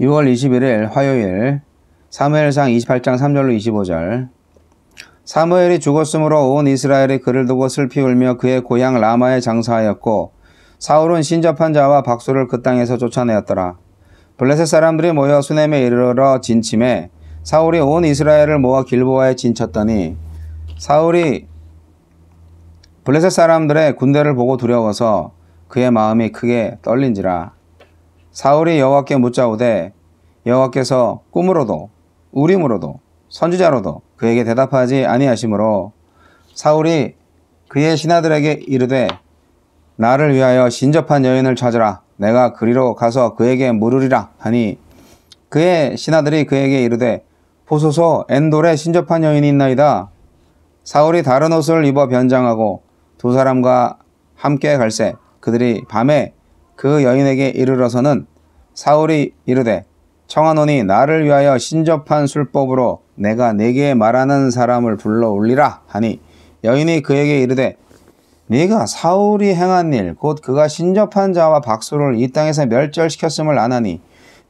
6월 21일 화요일 사무엘상 28장 3절로 25절. 사무엘이 죽었으므로 온 이스라엘이 그를 두고 슬피 울며 그의 고향 라마에 장사하였고 사울은 신접한 자와 박수를 그 땅에서 쫓아내었더라. 블레셋 사람들이 모여 수넴에 이르러 진침해 사울이 온 이스라엘을 모아 길보아에 진쳤더니 사울이 블레셋 사람들의 군대를 보고 두려워서 그의 마음이 크게 떨린지라. 사울이 여호와께 묻자오되 여호와께서 꿈으로도 우림으로도 선지자로도 그에게 대답하지 아니하시므로 사울이 그의 신하들에게 이르되 나를 위하여 신접한 여인을 찾으라. 내가 그리로 가서 그에게 물으리라 하니 그의 신하들이 그에게 이르되 보소서 엔돌에 신접한 여인이 있나이다. 사울이 다른 옷을 입어 변장하고 두 사람과 함께 갈새 그들이 밤에 그 여인에게 이르러서는 사울이 이르되 청하노니 나를 위하여 신접한 술법으로 내가 네게 말하는 사람을 불러 올리라 하니 여인이 그에게 이르되 네가 사울이 행한 일 곧 그가 신접한 자와 박수를 이 땅에서 멸절시켰음을 아나니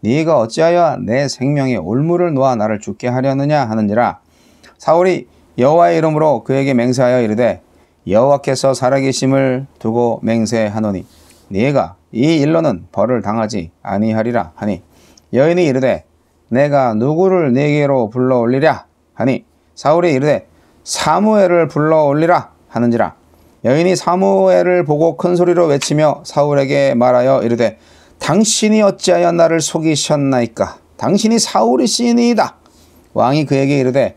네가 어찌하여 내 생명에 올무를 놓아 나를 죽게 하려느냐 하는지라. 사울이 여호와의 이름으로 그에게 맹세하여 이르되 여호와께서 살아계심을 두고 맹세하노니 네가 이 일로는 벌을 당하지 아니하리라 하니 여인이 이르되 내가 누구를 네게로 불러 올리랴 하니 사울이 이르되 사무엘을 불러 올리라 하는지라. 여인이 사무엘을 보고 큰 소리로 외치며 사울에게 말하여 이르되 당신이 어찌하여 나를 속이셨나이까. 당신이 사울이시니이다. 왕이 그에게 이르되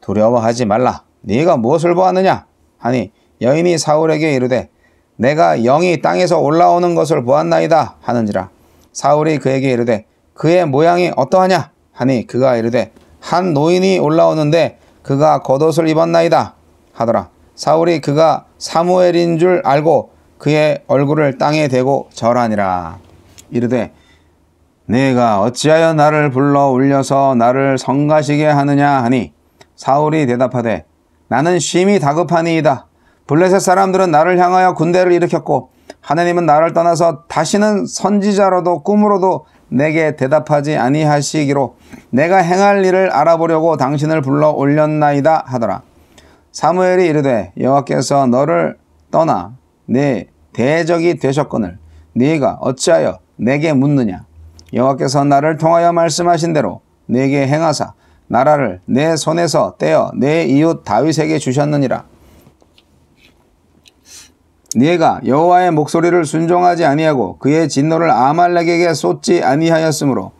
두려워하지 말라. 네가 무엇을 보았느냐 하니 여인이 사울에게 이르되 내가 영이 땅에서 올라오는 것을 보았나이다 하는지라. 사울이 그에게 이르되 그의 모양이 어떠하냐 하니 그가 이르되 한 노인이 올라오는데 그가 겉옷을 입었나이다 하더라. 사울이 그가 사무엘인 줄 알고 그의 얼굴을 땅에 대고 절하니라. 이르되 내가 어찌하여 나를 불러 올려서 나를 성가시게 하느냐 하니 사울이 대답하되 나는 심히 다급하니이다. 블레셋 사람들은 나를 향하여 군대를 일으켰고 하나님은 나를 떠나서 다시는 선지자로도 꿈으로도 내게 대답하지 아니하시기로 내가 행할 일을 알아보려고 당신을 불러 올렸나이다 하더라. 사무엘이 이르되 여호와께서 너를 떠나 내 대적이 되셨거늘 네가 어찌하여 내게 묻느냐. 여호와께서 나를 통하여 말씀하신 대로 내게 행하사 나라를 내 손에서 떼어 내 이웃 다윗에게 주셨느니라. 네가 여호와의 목소리를 순종하지 아니하고 그의 진노를 아말렉에게 쏟지 아니하였으므로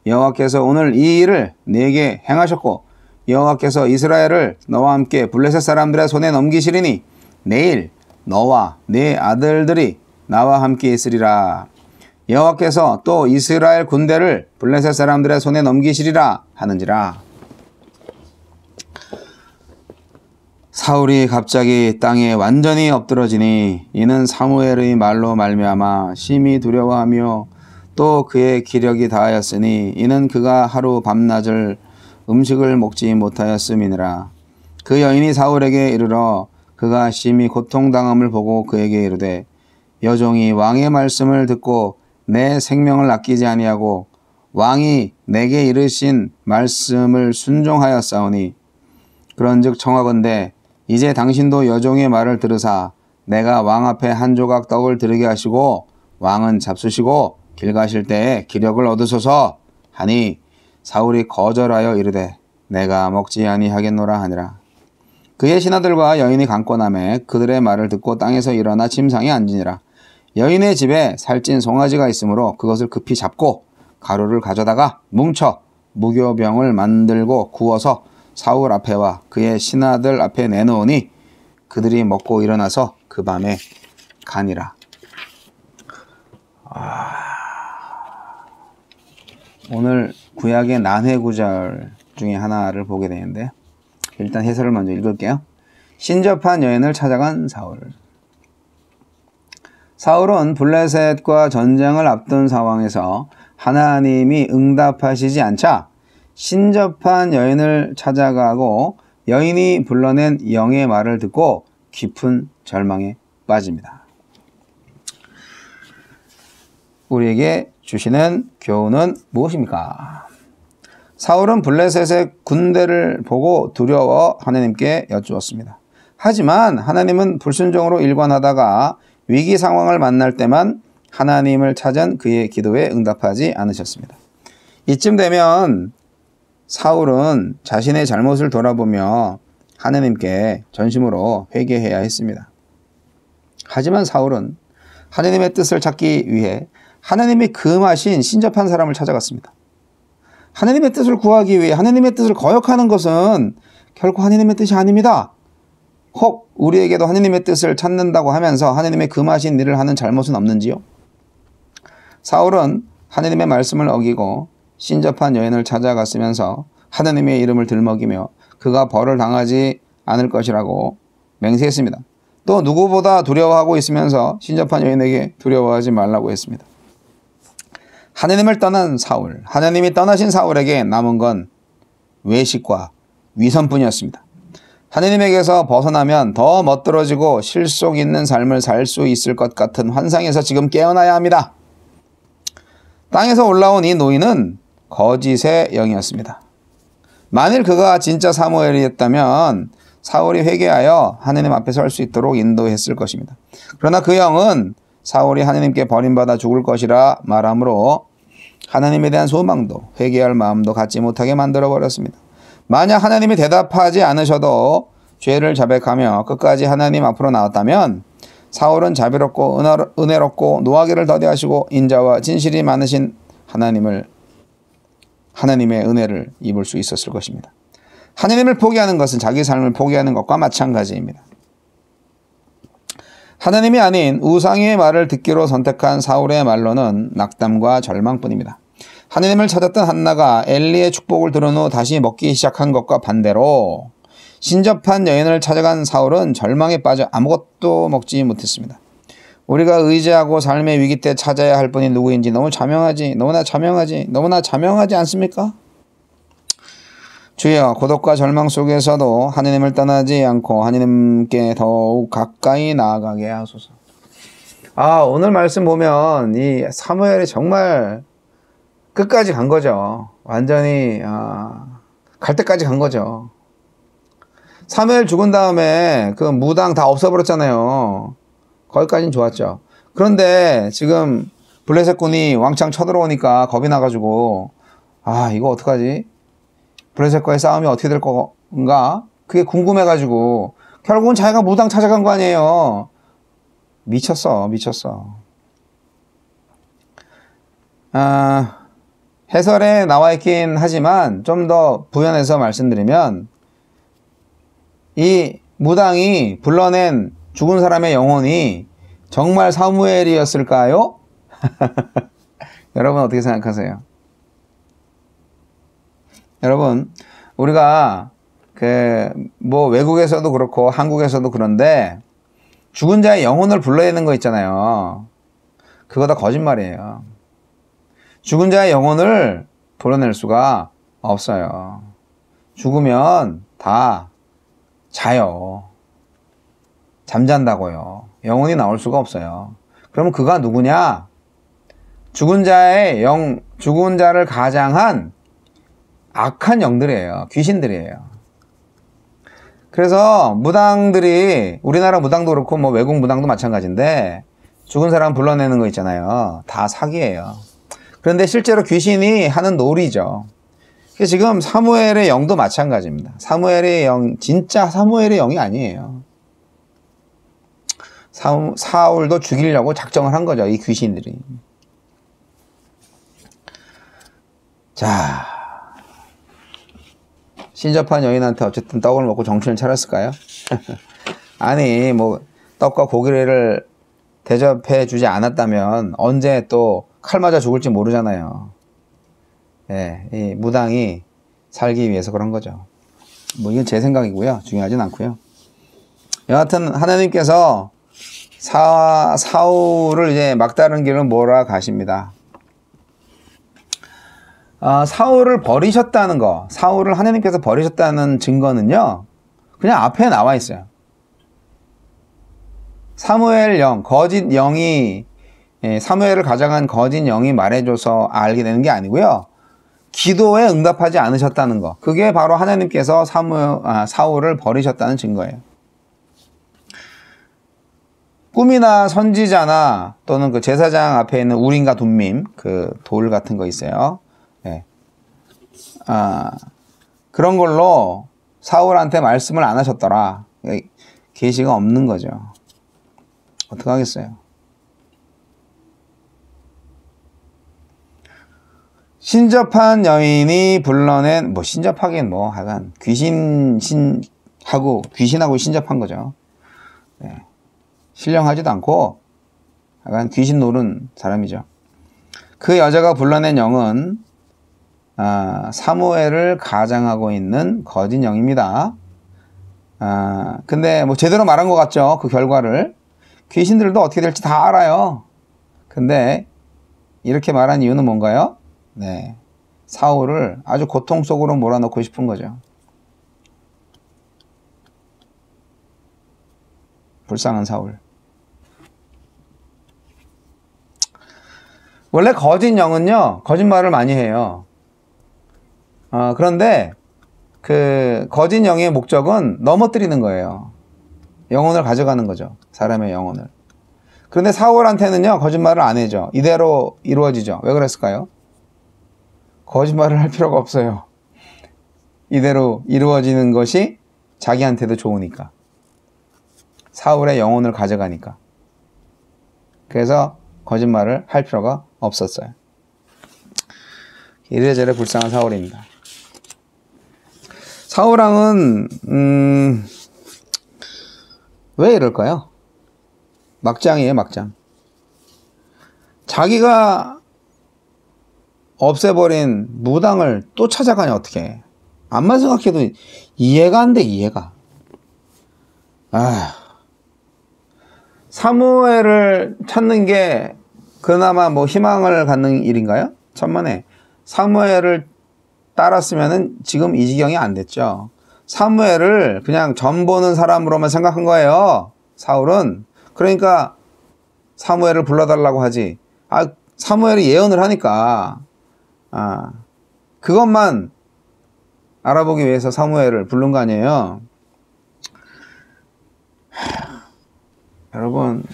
여호와께서 오늘 이 일을 네게 행하셨고 여호와께서 이스라엘을 너와 함께 블레셋 사람들의 손에 넘기시리니 내일 너와 네 아들들이 나와 함께 있으리라. 여호와께서 또 이스라엘 군대를 블레셋 사람들의 손에 넘기시리라 하는지라. 사울이 갑자기 땅에 완전히 엎드러지니 이는 사무엘의 말로 말미암아 심히 두려워하며 또 그의 기력이 다하였으니 이는 그가 하루 밤낮을 음식을 먹지 못하였음이니라. 그 여인이 사울에게 이르러 그가 심히 고통당함을 보고 그에게 이르되 여종이 왕의 말씀을 듣고 내 생명을 아끼지 아니하고 왕이 내게 이르신 말씀을 순종하였사오니 그런즉 청하건대 이제 당신도 여종의 말을 들으사 내가 왕 앞에 한 조각 떡을 드리게 하시고 왕은 잡수시고 길 가실 때에 기력을 얻으소서 하니 사울이 거절하여 이르되 내가 먹지 아니하겠노라 하니라. 그의 신하들과 여인이 강권하매 그들의 말을 듣고 땅에서 일어나 침상에 앉으니라. 여인의 집에 살찐 송아지가 있으므로 그것을 급히 잡고 가루를 가져다가 뭉쳐 무교병을 만들고 구워서 사울 앞에와 그의 신하들 앞에 내놓으니 그들이 먹고 일어나서 그 밤에 가니라. 오늘 구약의 난회구절 중에 하나를 보게 되는데 일단 해설을 먼저 읽을게요. 신접한 여인을 찾아간 사울. 사울은 블레셋과 전쟁을 앞둔 상황에서 하나님이 응답하시지 않자 신접한 여인을 찾아가고 여인이 불러낸 영의 말을 듣고 깊은 절망에 빠집니다. 우리에게 주시는 교훈은 무엇입니까? 사울은 블레셋의 군대를 보고 두려워 하나님께 여쭈었습니다. 하지만 하나님은 불순종으로 일관하다가 위기 상황을 만날 때만 하나님을 찾은 그의 기도에 응답하지 않으셨습니다. 이쯤 되면 사울은 자신의 잘못을 돌아보며 하나님께 전심으로 회개해야 했습니다. 하지만 사울은 하나님의 뜻을 찾기 위해 하나님이 금하신 신접한 사람을 찾아갔습니다. 하나님의 뜻을 구하기 위해 하나님의 뜻을 거역하는 것은 결코 하나님의 뜻이 아닙니다. 혹 우리에게도 하나님의 뜻을 찾는다고 하면서 하나님의 금하신 일을 하는 잘못은 없는지요? 사울은 하나님의 말씀을 어기고 신접한 여인을 찾아갔으면서 하나님의 이름을 들먹이며 그가 벌을 당하지 않을 것이라고 맹세했습니다. 또 누구보다 두려워하고 있으면서 신접한 여인에게 두려워하지 말라고 했습니다. 하나님을 떠난 사울, 하나님이 떠나신 사울에게 남은 건 외식과 위선뿐이었습니다. 하나님에게서 벗어나면 더 멋들어지고 실속 있는 삶을 살 수 있을 것 같은 환상에서 지금 깨어나야 합니다. 땅에서 올라온 이 노인은 거짓의 영이었습니다. 만일 그가 진짜 사무엘이었다면 사울이 회개하여 하나님 앞에 설 수 있도록 인도했을 것입니다. 그러나 그 영은 사울이 하나님께 버림받아 죽을 것이라 말하므로 하나님에 대한 소망도 회개할 마음도 갖지 못하게 만들어버렸습니다. 만약 하나님이 대답하지 않으셔도 죄를 자백하며 끝까지 하나님 앞으로 나왔다면 사울은 자비롭고 은혜롭고 노하기를 더디하시고 인자와 진실이 많으신 하나님의 은혜를 입을 수 있었을 것입니다. 하나님을 포기하는 것은 자기 삶을 포기하는 것과 마찬가지입니다. 하나님이 아닌 우상의 말을 듣기로 선택한 사울의 말로는 낙담과 절망뿐입니다. 하나님을 찾았던 한나가 엘리의 축복을 들은 후 다시 먹기 시작한 것과 반대로 신접한 여인을 찾아간 사울은 절망에 빠져 아무것도 먹지 못했습니다. 우리가 의지하고 삶의 위기 때 찾아야 할 분이 누구인지 너무나 자명하지 않습니까? 주여, 고독과 절망 속에서도 하나님을 떠나지 않고 하나님께 더욱 가까이 나아가게 하소서. 오늘 말씀 보면 이 사무엘이 정말 끝까지 간 거죠. 완전히 갈 때까지 간 거죠. 사무엘 죽은 다음에 그 무당 다 없어버렸잖아요. 거기까지는 좋았죠. 그런데 지금 블레셋군이 왕창 쳐들어오니까 겁이 나가지고 이거 어떡하지? 블레셋과의 싸움이 어떻게 될 건가? 그게 궁금해가지고 결국은 자기가 무당 찾아간 거 아니에요. 미쳤어. 해설에 나와 있긴 하지만 좀 더 부연해서 말씀드리면 이 무당이 불러낸 죽은 사람의 영혼이 정말 사무엘이었을까요? 여러분 어떻게 생각하세요? 여러분, 우리가 외국에서도 그렇고 한국에서도 그런데 죽은 자의 영혼을 불러내는 거 있잖아요. 그거 다 거짓말이에요. 죽은 자의 영혼을 불러낼 수가 없어요. 죽으면 다 자요. 잠잔다고요. 영혼이 나올 수가 없어요. 그러면 그가 누구냐? 죽은 자를 가장한 악한 영들이에요. 귀신들이에요. 그래서 무당들이, 우리나라 무당도 그렇고 외국 무당도 마찬가지인데 죽은 사람 불러내는 거 있잖아요. 다 사기예요. 그런데 실제로 귀신이 하는 놀이죠. 지금 사무엘의 영도 마찬가지입니다. 사무엘의 영, 진짜 사무엘의 영이 아니에요. 사울도 죽이려고 작정을 한 거죠. 이 귀신들이. 자, 신접한 여인한테 어쨌든 떡을 먹고 정신을 차렸을까요? 아니, 떡과 고기를 대접해 주지 않았다면 언제 또 칼 맞아 죽을지 모르잖아요. 이 무당이 살기 위해서 그런 거죠. 이건 제 생각이고요. 중요하진 않고요. 여하튼 하나님께서 사울을 이제 막다른 길로 몰아가십니다. 사울을 버리셨다는 거, 사울을 하나님께서 버리셨다는 증거는요, 그냥 앞에 나와 있어요. 사무엘 영, 거짓 영이 사무엘을 가장한 거짓 영이 말해줘서 알게 되는 게 아니고요. 기도에 응답하지 않으셨다는 거. 그게 바로 하나님께서 사울을 버리셨다는 증거예요. 꿈이나 선지자나 또는 그 제사장 앞에 있는 우림과 둠밈, 그 돌 같은 거 있어요. 네. 그런 걸로 사울한테 말씀을 안 하셨더라. 계시가 없는 거죠. 어떡하겠어요. 신접한 여인이 불러낸, 신접하긴 하여간 귀신하고 신접한 거죠. 네. 신령하지도 않고 약간 귀신 노른 사람이죠. 그 여자가 불러낸 영은 사무엘을 가장하고 있는 거짓 영입니다. 근데 제대로 말한 것 같죠. 그 결과를. 귀신들도 어떻게 될지 다 알아요. 근데 이렇게 말한 이유는 뭔가요? 네, 사울을 아주 고통 속으로 몰아넣고 싶은 거죠. 불쌍한 사울. 원래 거짓 영은요, 거짓말을 많이 해요. 그런데 그 거짓 영의 목적은 넘어뜨리는 거예요. 영혼을 가져가는 거죠. 사람의 영혼을. 그런데 사울한테는요, 거짓말을 안 해죠. 이대로 이루어지죠. 왜 그랬을까요? 거짓말을 할 필요가 없어요. 이대로 이루어지는 것이 자기한테도 좋으니까. 사울의 영혼을 가져가니까. 그래서 거짓말을 할 필요가 없었어요. 이래저래 불쌍한 사울입니다. 사울왕은 왜 이럴까요? 막장이에요, 막장. 자기가 없애버린 무당을 또 찾아가냐, 어떻게. 암만 생각해도 이해가 안 돼, 이해가. 사무엘을 찾는 게 그나마 희망을 갖는 일인가요? 천만에. 사무엘을 따랐으면은 지금 이 지경이 안 됐죠. 사무엘을 그냥 점 보는 사람으로만 생각한 거예요. 사울은. 그러니까 사무엘을 불러달라고 하지. 사무엘이 예언을 하니까 그것만 알아보기 위해서 사무엘을 부른 거 아니에요. 여러분,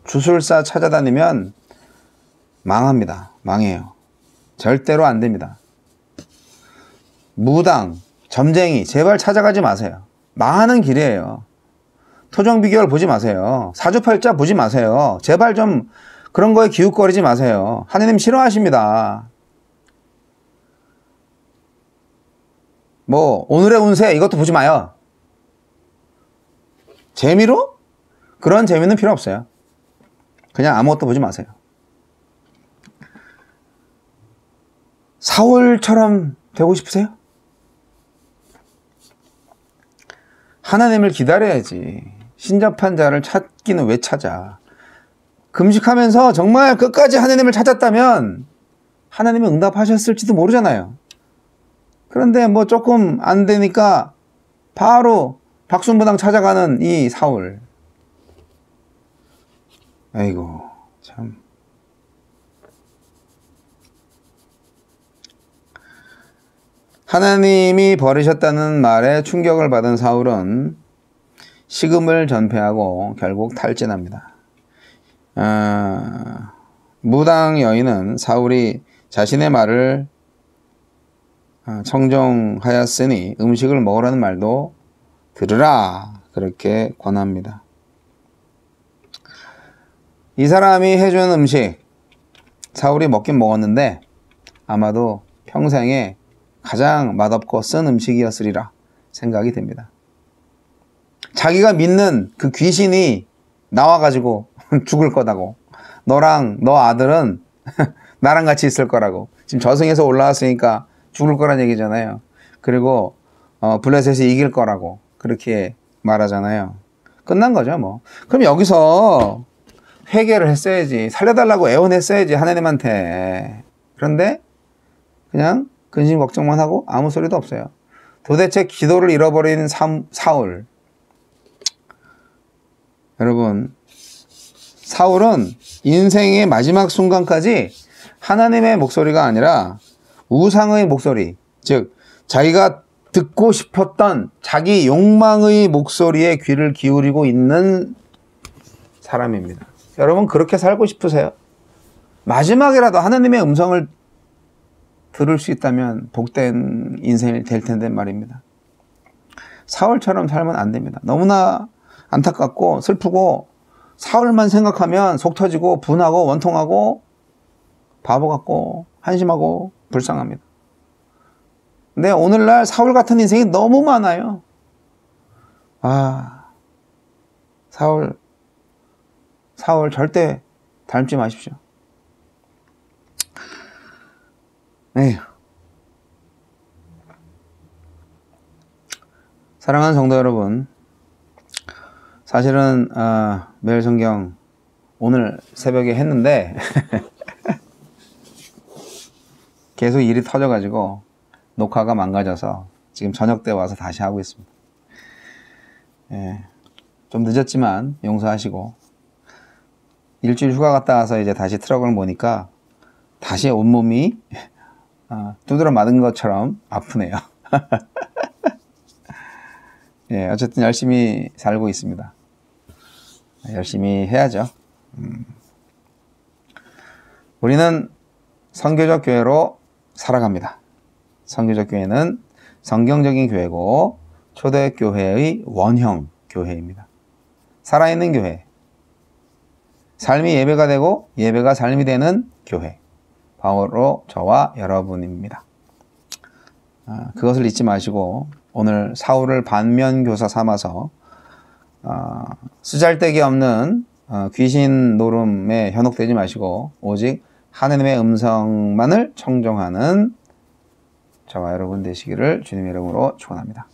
주술사 찾아다니면 망합니다. 망해요. 절대로 안 됩니다. 무당, 점쟁이 제발 찾아가지 마세요. 망하는 길이에요. 토정비결 보지 마세요. 사주팔자 보지 마세요. 제발 좀 그런 거에 기웃거리지 마세요. 하느님 싫어하십니다. 오늘의 운세 이것도 보지 마요. 재미로? 그런 재미는 필요 없어요. 그냥 아무것도 보지 마세요. 사울처럼 되고 싶으세요? 하나님을 기다려야지. 신접한 자를 찾기는 왜 찾아? 금식하면서 정말 끝까지 하나님을 찾았다면 하나님이 응답하셨을지도 모르잖아요. 그런데 조금 안 되니까 바로 박순부당 찾아가는 이 사울. 아이고, 참. 하나님이 버리셨다는 말에 충격을 받은 사울은 식음을 전폐하고 결국 탈진합니다. 무당 여인은 사울이 자신의 말을 청정하였으니 음식을 먹으라는 말도 들으라, 그렇게 권합니다. 이 사람이 해준 음식, 사울이 먹긴 먹었는데 아마도 평생에 가장 맛없고 쓴 음식이었으리라 생각이 됩니다. 자기가 믿는 그 귀신이 나와가지고 죽을 거다고, 너랑 너 아들은 나랑 같이 있을 거라고, 지금 저승에서 올라왔으니까 죽을 거란 얘기잖아요. 그리고 블레셋이 이길 거라고 그렇게 말하잖아요. 끝난 거죠. 그럼 여기서 회개를 했어야지, 살려달라고 애원했어야지 하나님한테. 그런데 그냥 근심 걱정만 하고 아무 소리도 없어요. 도대체 기도를 잃어버린 사울. 여러분, 사울은 인생의 마지막 순간까지 하나님의 목소리가 아니라 우상의 목소리, 즉 자기가 듣고 싶었던 자기 욕망의 목소리에 귀를 기울이고 있는 사람입니다. 여러분 그렇게 살고 싶으세요? 마지막이라도 하나님의 음성을 들을 수 있다면 복된 인생이 될 텐데 말입니다. 사울처럼 살면 안 됩니다. 너무나 안타깝고 슬프고 사울만 생각하면 속 터지고 분하고 원통하고 바보 같고 한심하고 불쌍합니다. 근데 오늘날 사울 같은 인생이 너무 많아요. 아, 사울 절대 닮지 마십시오. 에휴. 사랑하는 성도 여러분, 사실은 매일 성경 오늘 새벽에 했는데 계속 일이 터져가지고 녹화가 망가져서 지금 저녁 때 와서 다시 하고 있습니다. 예, 좀 늦었지만 용서하시고, 일주일 휴가 갔다 와서 이제 다시 트럭을 보니까 다시 온몸이 두드러 맞은 것처럼 아프네요. 예, 어쨌든 열심히 살고 있습니다. 열심히 해야죠. 우리는 선교적 교회로 살아갑니다. 선교적 교회는 성경적인 교회고 초대교회의 원형 교회입니다. 살아있는 교회, 삶이 예배가 되고 예배가 삶이 되는 교회, 바로 저와 여러분입니다. 그것을 잊지 마시고 오늘 사울을 반면교사 삼아서 쓰잘데기 없는 귀신 노름에 현혹되지 마시고 오직 하나님의 음성만을 청정하는 저와 여러분 되시기를 주님의 이름으로 축원합니다.